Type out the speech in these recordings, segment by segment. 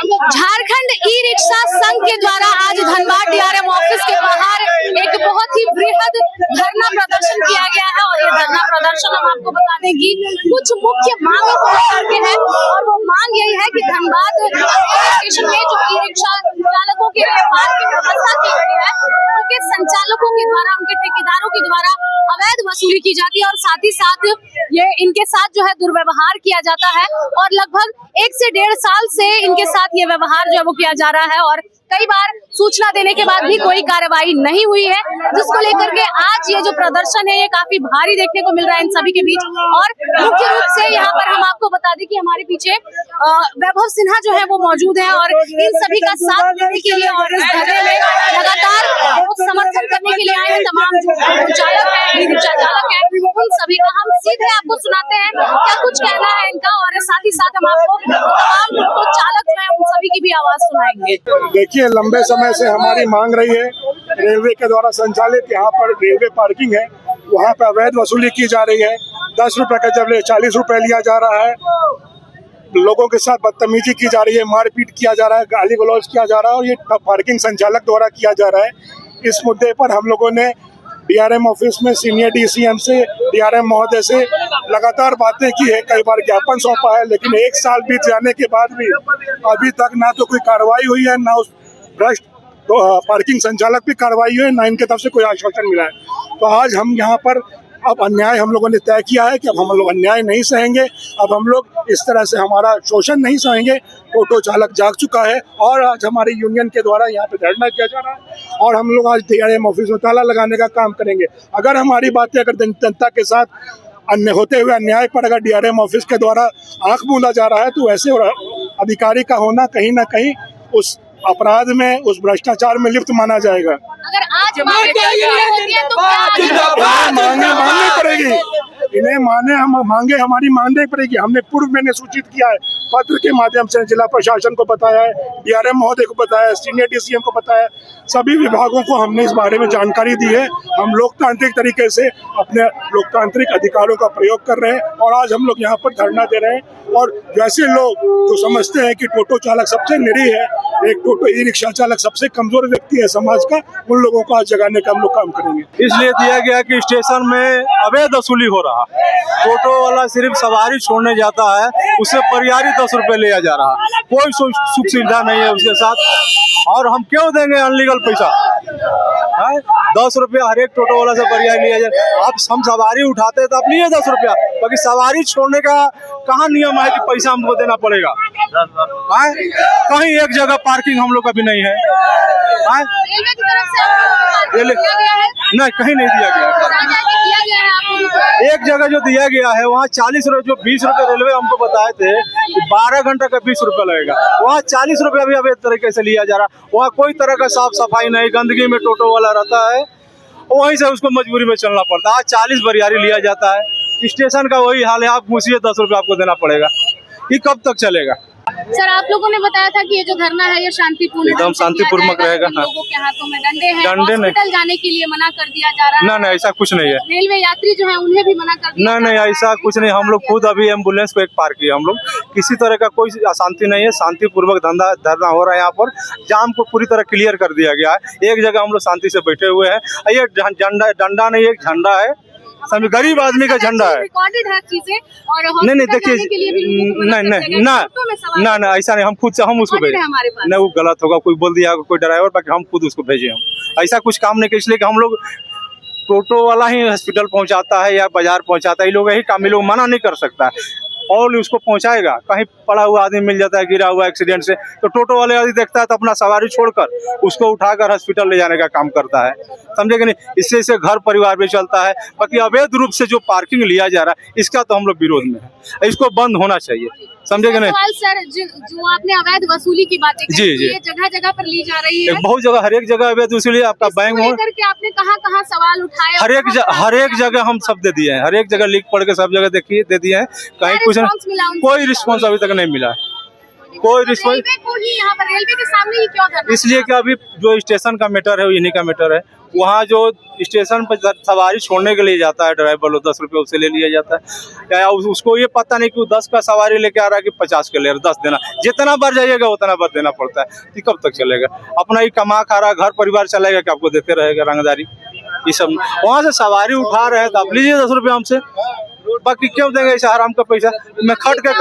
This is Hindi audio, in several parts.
झारखंड ई रिक्शा संघ के द्वारा आज धनबाद डीआरएम ऑफिस के बाहर एक बहुत ही बृहद धरना प्रदर्शन किया गया है और ये धरना प्रदर्शन हम आपको बता दें कि कुछ मुख्य मांगों को लेकर के है और वो मांग यही है कि धनबाद स्टेशन में जो ई रिक्शा चालकों के लिए पार्किंग व्यवस्था की गई है उनके संचालकों के द्वारा, उनके ठेकेदारों के द्वारा अवैध वसूली की जाती है और साथ ही साथ ये इनके साथ जो है दुर्व्यवहार किया जाता है और लगभग 1 से 1.5 साल से इनके साथ ये व्यवहार जो है वो किया जा रहा है और कई बार सूचना देने के बाद भी कोई कार्रवाई नहीं हुई है, जिसको लेकर के आज ये जो प्रदर्शन है ये काफी भारी देखने को मिल रहा है इन सभी के बीच। और मुख्य रूप से यहाँ पर हम आपको बता दें कि हमारे पीछे वैभव सिन्हा जो है वो मौजूद है और इन सभी का साथ देने के लिए और इस धरने में लगातार समर्थन करने के लिए आए हैं तमाम जो चालक है, रिक्शा चालक है, उन सभी का हम सीधे आपको सुनाते हैं क्या कुछ कहना है इनका और साथ ही साथ हम आपको तमाम ऑटो चालक जो है उन सभी की भी आवाज सुनाएंगे। देखिए, लंबे समय से हमारी मांग रही है, रेलवे के द्वारा संचालित यहाँ पर रेलवे पार्किंग है, वहाँ पर अवैध वसूली की जा रही है। 10 रुपए का जब 40 रुपए लिया जा रहा है, लोगों के साथ बदतमीजी की जा रही है, मारपीट किया जा रहा है, गाली गलौज किया जा रहा है और ये पार्किंग संचालक द्वारा किया जा रहा है। इस मुद्दे पर हम लोगों ने डीआरएम ऑफिस में सीनियर डीसीएम से, डीआरएम महोदय से लगातार बातें की है, कई बार ज्ञापन सौंपा है, लेकिन 1 साल बीत जाने के बाद भी अभी तक ना तो कोई कार्रवाई हुई है, ना उस भ्रष्ट तो पार्किंग संचालक भी कार्रवाई हुई है, ना इनके तरफ से कोई आश्वासन मिला है। तो आज हम यहाँ पर अब अन्याय हम लोगों ने तय किया है कि अब हम लोग अन्याय नहीं सहेंगे, अब हम लोग इस तरह से हमारा शोषण नहीं सहेंगे। ऑटो चालक जाग चुका है और आज हमारी यूनियन के द्वारा यहाँ पे धरना किया जा रहा है और हम लोग आज डीआरएम ऑफिस में ताला लगाने का काम करेंगे। अगर हमारी बातें अगर जनता के साथ अन्य होते हुए अन्याय पर अगर डीआरएम ऑफिस के द्वारा आंख मूंदा जा रहा है तो ऐसे अधिकारी का होना कहीं ना कहीं उस अपराध में, उस भ्रष्टाचार में लिप्त माना जाएगा। अगर आज होती है तो माननी पड़ेगी, इन्हें मांगे हमारी माननी पड़ेगी। हमने पूर्व में सूचित किया है, पत्र के माध्यम से जिला प्रशासन को बताया है, डीआरएम महोदय को बताया है, सीनियर डीसीएम को बताया है, सभी विभागों को हमने इस बारे में जानकारी दी है। हम लोकतांत्रिक तरीके से अपने लोकतांत्रिक अधिकारों का प्रयोग कर रहे हैं और आज हम लोग यहाँ पर धरना दे रहे हैं। और जैसे लोग जो समझते हैं कि टोटो चालक सबसे निरीह है, एक टोटो ई रिक्शा चालक सबसे कमजोर व्यक्ति है समाज का, उन लोगों को आज जगाने का हम लोग काम करेंगे। इसलिए दिया गया कि स्टेशन में अवैध वसूली हो रहा है, टोटो वाला सिर्फ सवारी छोड़ने जाता है, उससे परियारी 10 रुपए लिया जा रहा है, कोई सुख सुविधा नहीं है उसके साथ। और हम क्यों देंगे अनलीगल पैसा? 10 रुपया हर एक टोटो वाला से परियारी लिया जाए। आप हम सवारी उठाते हैं तो आप लिए 10 रुपया, बाकी सवारी छोड़ने का कहाँ नियम है कि पैसा हमको देना पड़ेगा? कहीं एक जगह पार्किंग हम लोग का भी नहीं है। रेलवे की तरफ से नहीं, कहीं नहीं दिया गया। एक जगह जो दिया गया है वहाँ 40 रुपये, जो 20 रुपये रेलवे हमको बताए थे 12 घंटे का 20 रुपये लगेगा, वहाँ 40 रुपये भी अवैध तरीके से लिया जा रहा। वहाँ कोई तरह का साफ सफाई नहीं, गंदगी में टोटो वाला रहता है, वहीं से उसको मजबूरी में चलना पड़ता है। 40 बरियारी लिया जाता है। स्टेशन का वही हाल है, आप पूछिए 10 रुपये आपको देना पड़ेगा। ये कब तक चलेगा? सर, आप लोगों ने बताया था कि ये जो धरना है ये शांतिपूर्ण, एकदम शांतिपूर्वक रहेगा। लोगों के हाथों में डंडे हैं, डंडे हॉस्पिटल जाने के लिए मना कर दिया जा रहा है। नहीं, ऐसा कुछ नहीं है। रेलवे यात्री जो है उन्हें भी मना कर दिया। नहीं, ऐसा कुछ नहीं। हम लोग खुद अभी एम्बुलेंस को एक पार किए। हम लोग किसी तरह का कोई अशांति नहीं है, शांतिपूर्वक धरना हो रहा है। यहाँ पर जाम को पूरी तरह क्लियर कर दिया गया है। एक जगह हम लोग शांति से बैठे हुए हैं। ये डंडा नहीं, एक झंडा है, समझ, गरीब आदमी का झंडा है। रिकॉर्डेड है चीजें और नहीं देखिए, नहीं ऐसा नहीं, हम खुद से हम उसको भेजे। नहीं, वो गलत होगा, कोई बोल दिया कोई ड्राइवर, बाकी हम खुद उसको भेजे। हम ऐसा कुछ काम नहीं किया, इसलिए कि हम लोग टोटो वाला ही हॉस्पिटल पहुंचाता है या बाजार पहुंचाता है, ये लोग यही काम, ये लोग मना नहीं कर सकता है और उसको पहुंचाएगा। कहीं पड़ा हुआ आदमी मिल जाता है, गिरा हुआ एक्सीडेंट से, तो टोटो वाले आदमी देखता है तो अपना सवारी छोड़कर उसको उठाकर हॉस्पिटल ले जाने का काम करता है, समझे कि नहीं? इससे घर परिवार भी चलता है। बाकी अवैध रूप से जो पार्किंग लिया जा रहा है इसका तो हम लोग विरोध में है, इसको बंद होना चाहिए, समझे कि नहीं? सर, जो आपने अवैध वसूली की बातें की, जी, ये जगह जगह पर ली जा रही है, बहुत जगह, हर एक जगह अवैध वसूली। आपका बैंक में आपने कहाँ सवाल उठाया? हर एक जगह हम सब दे दिए हैं, हर एक जगह लिख पढ़ के सब जगह देखिए दे दिए हैं, कहीं कुछ कोई रिस्पॉन्स अभी तक नहीं मिला है। कोई रिस्पॉन्स रेलवे के सामने ही क्यों धरना? इसलिए कि अभी जो स्टेशन का मैटर है वो इन्हीं का मैटर है, वहाँ जो स्टेशन पर सवारी छोड़ने के लिए जाता है ड्राइवर, 10 रुपये उससे ले लिया जाता है। या उसको ये पता नहीं कि 10 का सवारी लेके आ रहा है कि 50 का ले रहा है, 10 देना, जितना बार जाइएगा उतना बार देना पड़ता है। ये कब तक चलेगा? अपना ही कमा खा रहा, घर परिवार चलेगा कि आपको देते रहेगा रंगदारी? ये सब वहाँ से सवारी उठा रहे हैं तो आप लीजिए 10 रुपये हमसे, बाकी क्यों देंगे ऐसा आराम का पैसा? मैं खट के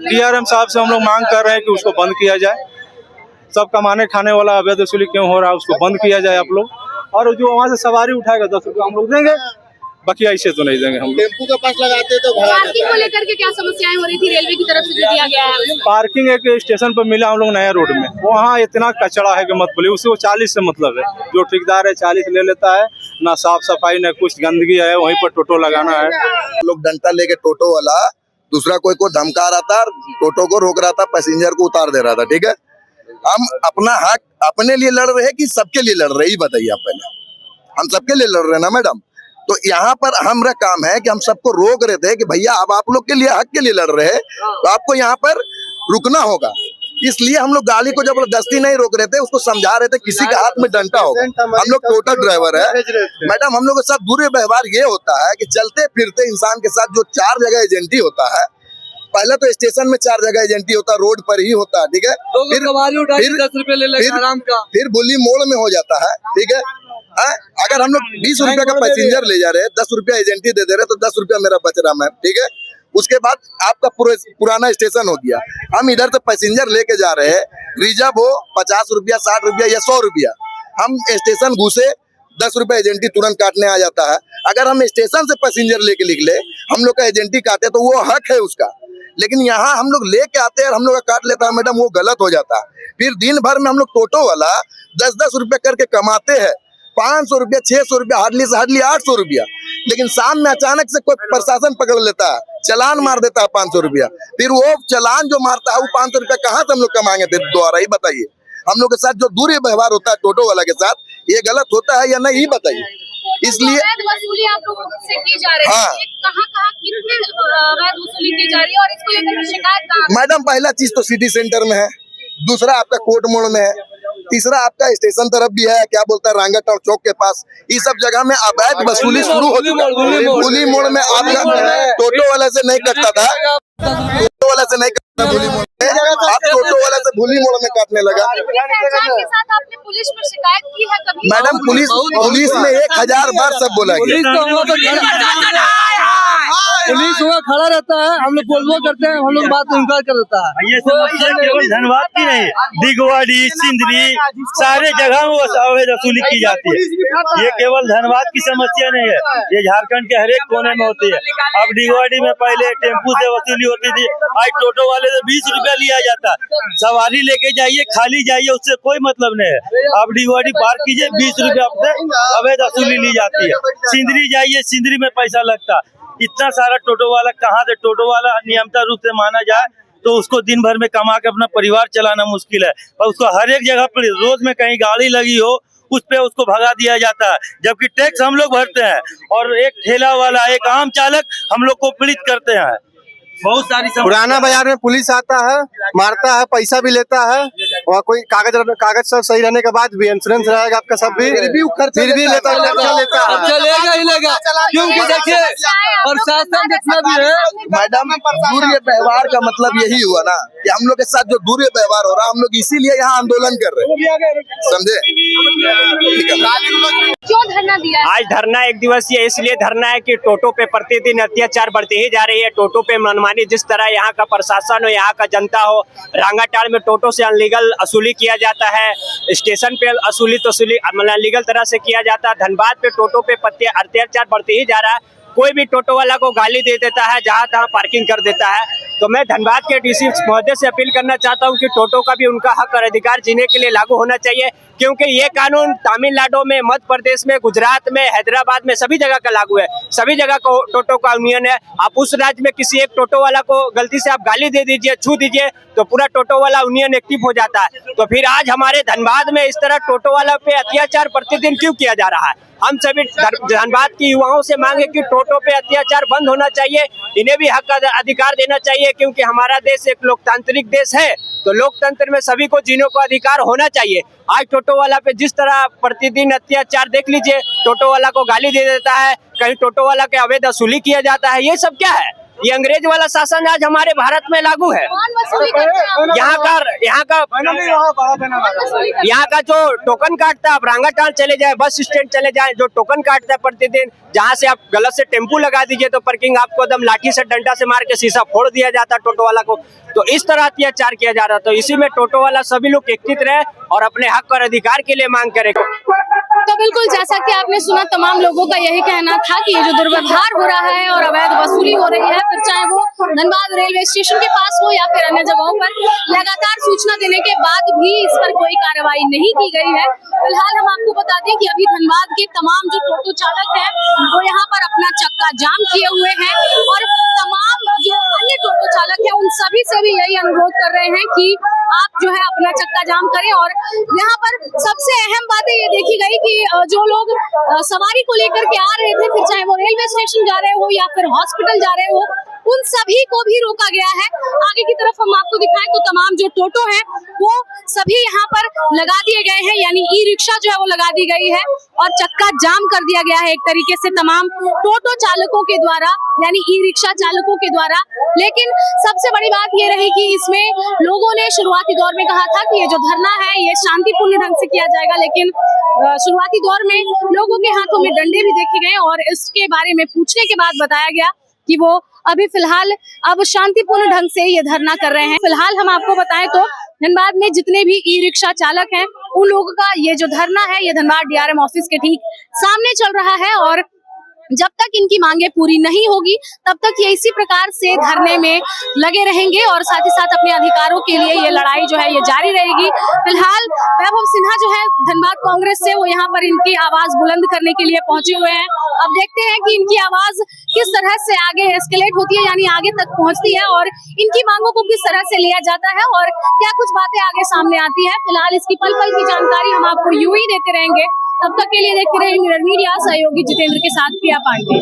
DRM साहब से हम लोग मांग कर रहे हैं कि उसको बंद किया जाए। सब कमाने खाने वाला अवैध वसूली क्यों हो रहा है, उसको बंद किया जाए आप लोग। और जो वहाँ से सवारी उठाएगा 10 रुपये हम लोग देंगे, बाकी ऐसे तो नहीं देंगे हम। टेम्पू का पास लगाते तो पार्किंग को लेकर के क्या समस्याएं हो रही थी रेलवे की तरफ से जो दिया गया है? पार्किंग एक स्टेशन पर मिला हम लोग नया रोड में, वहाँ इतना कचरा है कि मत बोलिए। उसको 40 से मतलब है, जो ठेकेदार है 40 ले लेता है, ना साफ सफाई ना कुछ, गंदगी है, वहीं पर टोटो लगाना है। लोग डंडा लेके टोटो वाला दूसरा कोई को धमका रहा था, टोटो को रोक रहा था, पैसेंजर को उतार दे रहा था। ठीक है, हम अपना हक अपने लिए लड़ रहे हैं कि सबके लिए लड़ रहे हैं? बताइए आप पहले। हम सबके लिए लड़ रहे हैं ना मैडम। तो यहाँ पर हमारा काम है कि हम सबको रोक रहे थे कि भैया अब आप लोग के लिए हक के लिए लड़ रहे हैं, तो आपको यहाँ पर रुकना होगा। इसलिए हम लोग गाड़ी को जबरदस्ती नहीं रोक रहे थे, उसको समझा रहे थे किसी के हाथ में डंडा होगा। हम लोग टोटल ड्राइवर है मैडम। हम लोग के साथ बुरे व्यवहार ये होता है कि चलते फिरते इंसान के साथ जो 4 जगह एजेंटी होता है, पहले तो स्टेशन में 4 जगह एजेंटी होता है, रोड पर ही होता है। ठीक है, फिर बुली मोड़ में हो जाता है। ठीक है, अगर हम लोग 20 रुपए का पैसेंजर ले जा रहे हैं, 10 रुपया एजेंटी दे रहे हैं, तो 10 रुपया मेरा बच रहा मैम। ठीक है, उसके बाद आपका पुराना स्टेशन हो गया, हम इधर से पैसेंजर लेके जा रहे हैं, रिजर्व हो 50 रुपया 60 रुपया या 100 रुपया, हम स्टेशन घुसे 10 रुपया एजेंटी तुरंत काटने आ जाता है। अगर हम स्टेशन से पैसेंजर लेके निकले, हम लोग का एजेंटी काटे तो वो हक है उसका, लेकिन यहाँ हम लोग लेके आते हैं और हम लोग का काट लेता है मैडम, वो गलत हो जाता है। फिर दिन भर में हम लोग टोटो वाला 10-10 रुपए करके कमाते हैं, 500 रुपया 600 रुपया, हार्डली से हार्डली 800 रुपया, लेकिन शाम में अचानक से कोई प्रशासन पकड़ लेता है, चलान मार देता है 500 रुपया। फिर वो चलान जो मारता है वो 500 रुपया कहाँ से हम लोग कमाएंगे फिर दोबारा? ही बताइए। हम लोग के साथ जो दूरी व्यवहार होता है टोटो वाला के साथ, ये गलत होता है या नहीं? ही बताइए। इसलिए वसूली आप लोगों से की जा रही है, कहाँ कितने अवैध वसूली की जा रही है और इसको लेकर शिकायत कहाँ? मैडम पहला चीज तो सिटी सेंटर में है, दूसरा आपका कोर्ट मोड़ में है, तीसरा आपका स्टेशन तरफ भी है, क्या बोलता है रांगट और चौक के पास, ये सब जगह में अवैध वसूली शुरू हो चुकी है। बुली मोड़ में आपका टोटो वाला से नहीं कटता था, टोटो वाला से नहीं कटता बुली मोड़ में, आप टोटो वाला से बुली मोड़ में काटने लगा। के साथ आपने पुलिस में शिकायत की है कभी? मैडम पुलिस में 1000 बार सब बोला गया। पुलिस वहाँ खड़ा रहता है, हम लोग बोलबो करते हैं, हम लोग बात इनकार कर देता है। ये समस्या केवल धनबाद की नहीं, दिगवाड़ी सिंदरी सारे जगह में अवैध वसूली की जाती है। ये केवल धनबाद की समस्या नहीं है, ये झारखंड के हर एक कोने में होती है। अब दिगवाड़ी में पहले टेम्पू से वसूली होती थी, आज टोटो वाले से 20 रुपया लिया जाता। सवारी लेके जाइए, खाली जाइए, उससे कोई मतलब नहीं है। अब दिगवाड़ी पार कीजिए, 20 रुपया अवैध वसूली ली जाती है। सिंदरी जाइए, सिंदरी में पैसा लगता। इतना सारा टोटो वाला कहाँ से? टोटो वाला नियमित रूप से माना जाए तो उसको दिन भर में कमा के अपना परिवार चलाना मुश्किल है, और उसको हर एक जगह पर रोज में कहीं गाड़ी लगी हो उस पे उसको भगा दिया जाता है, जबकि टैक्स हम लोग भरते हैं और एक ठेला वाला, एक आम चालक हम लोग को पीड़ित करते हैं। बहुत सारी पुराना बाजार में पुलिस आता है, मारता है, पैसा भी लेता है, वहाँ कोई कागज सब सही रहने के बाद भी इंश्योरेंस रहेगा आपका, सब भी फिर भी लेता है, चलेगा ही लेगा। क्योंकि देखिए प्रशासन जितना भी है मैडम, दूरी व्यवहार का मतलब यही हुआ ना कि हम लोग के साथ जो दूरी व्यवहार हो रहा है, हम लोग इसीलिए यहाँ आंदोलन कर रहे हैं, समझे? क्यों धरना दिया? आज धरना 1 दिवसीय इसलिए धरना है कि टोटो पे प्रतिदिन अत्याचार बढ़ते ही जा रही है। टोटो पे मनमानी, जिस तरह यहाँ का प्रशासन हो, यहाँ का जनता हो, रांगाटाड़ में टोटो से अनलीगल वसूली किया जाता है, स्टेशन पे वसूली अनलीगल तरह से किया जाता है। धनबाद पे टोटो पे अत्याचार बढ़ते ही जा रहा है। कोई भी टोटो वाला को गाली दे देता है, जहाँ तहाँ पार्किंग कर देता है। तो मैं धनबाद के डीसी महोदय से अपील करना चाहता हूँ कि टोटो का भी उनका हक और अधिकार जीने के लिए लागू होना चाहिए, क्योंकि ये कानून तमिलनाडु में, मध्य प्रदेश में, गुजरात में, हैदराबाद में सभी जगह का लागू है। सभी जगह को टोटो का यूनियन है। आप उस राज्य में किसी एक टोटो वाला को गलती से आप गाली दे दीजिए, छू दीजिए, तो पूरा टोटो वाला यूनियन एक्टिव हो जाता है। तो फिर आज हमारे धनबाद में इस तरह टोटो वाला पे अत्याचार प्रतिदिन क्यों किया जा रहा है? हम सभी धनबाद की युवाओं से मांगे कि टोटो पे अत्याचार बंद होना चाहिए, इन्हें भी हक अधिकार देना चाहिए, क्योंकि हमारा देश एक लोकतांत्रिक देश है, तो लोकतंत्र में सभी को जीने को अधिकार होना चाहिए। आज टोटो वाला पे जिस तरह प्रतिदिन अत्याचार देख लीजिए, टोटो वाला को गाली दे देता है, कहीं टोटो वाला के अवैध वसूली किया जाता है। ये सब क्या है? ये अंग्रेज वाला शासन आज हमारे भारत में लागू है। कौन वसूली करता है? यहाँ का जो टोकन काटता है, आप रांगाटाल चले जाए, बस स्टैंड चले जाए, जो टोकन काटता है प्रतिदिन, जहाँ से आप गलत से टेम्पू लगा दीजिए तो पार्किंग आपको एकदम लाठी से डंडा से मार के शीशा फोड़ दिया जाता है टोटो वाला को। तो इस तरह अत्याचार किया जा रहा था। तो इसी में टोटो वाला सभी लोग एकत्रित रहे और अपने हक और अधिकार के लिए मांग करे। तो बिल्कुल जैसा कि आपने सुना, तमाम लोगों का यही कहना था कि ये जो दुर्व्यवहार हो रहा है और अवैध वसूली हो रही है, फिर चाहे वो धनबाद रेलवे स्टेशन के पास हो या फिर अन्य जगहों पर, लगातार सूचना देने के बाद भी इस पर कोई कार्रवाई नहीं की गई है। फिलहाल हम आपको बता दें कि अभी धनबाद के तमाम जो टोटो चालक हैं वो यहाँ पर अपना चक्का जाम किए हुए हैं और तमाम जो अन्य टोटो चालक हैं उन सभी से भी यही अनुरोध कर रहे हैं कि आप जो है अपना चक्का जाम करें। और यहाँ पर सबसे अहम बात ये देखी गई कि जो लोग सवारी को लेकर के आ रहे थे, फिर चाहे वो रेलवे स्टेशन जा रहे हो या फिर हॉस्पिटल जा रहे हो, उन सभी को भी रोका गया है। आगे की तरफ हम आपको दिखाएं तो तमाम जो टोटो हैं वो सभी यहाँ पर लगा दिए गए हैं, यानी ई रिक्शा जो है वो लगा दी गई है और चक्का जाम कर दिया गया है एक तरीके से तमाम टोटो चालकों के द्वारा, यानी ई रिक्शा चालकों के द्वारा। लेकिन सबसे बड़ी बात ये रही कि इसमें लोगों ने शुरुआती दौर में कहा था कि ये जो धरना है ये शांतिपूर्ण ढंग से किया जाएगा, लेकिन शुरुआती दौर में लोगों के हाथों में डंडे भी देखे गए और इसके बारे में पूछने के बाद बताया गया कि वो अभी फिलहाल अब शांतिपूर्ण ढंग से ये धरना कर रहे हैं। फिलहाल हम आपको बताएं तो धनबाद में जितने भी ई रिक्शा चालक हैं उन लोगों का ये जो धरना है ये धनबाद डीआरएम ऑफिस के ठीक सामने चल रहा है और जब तक इनकी मांगे पूरी नहीं होगी तब तक ये इसी प्रकार से धरने में लगे रहेंगे और साथ ही साथ अपने अधिकारों के लिए ये लड़ाई जो है ये जारी रहेगी। फिलहाल वैभव सिन्हा जो है धनबाद कांग्रेस से, वो यहाँ पर इनकी आवाज बुलंद करने के लिए पहुंचे हुए हैं। अब देखते हैं कि इनकी आवाज किस तरह से आगे एस्केलेट होती है, यानी आगे तक पहुंचती है और इनकी मांगों को किस तरह से लिया जाता है और क्या कुछ बातें आगे सामने आती है। फिलहाल इसकी पल पल की जानकारी हम आपको यूं ही देते रहेंगे। तब तक के लिए देखते रहिए मिरर मीडिया, सहयोगी जितेंद्र के साथ प्रिया पांडे।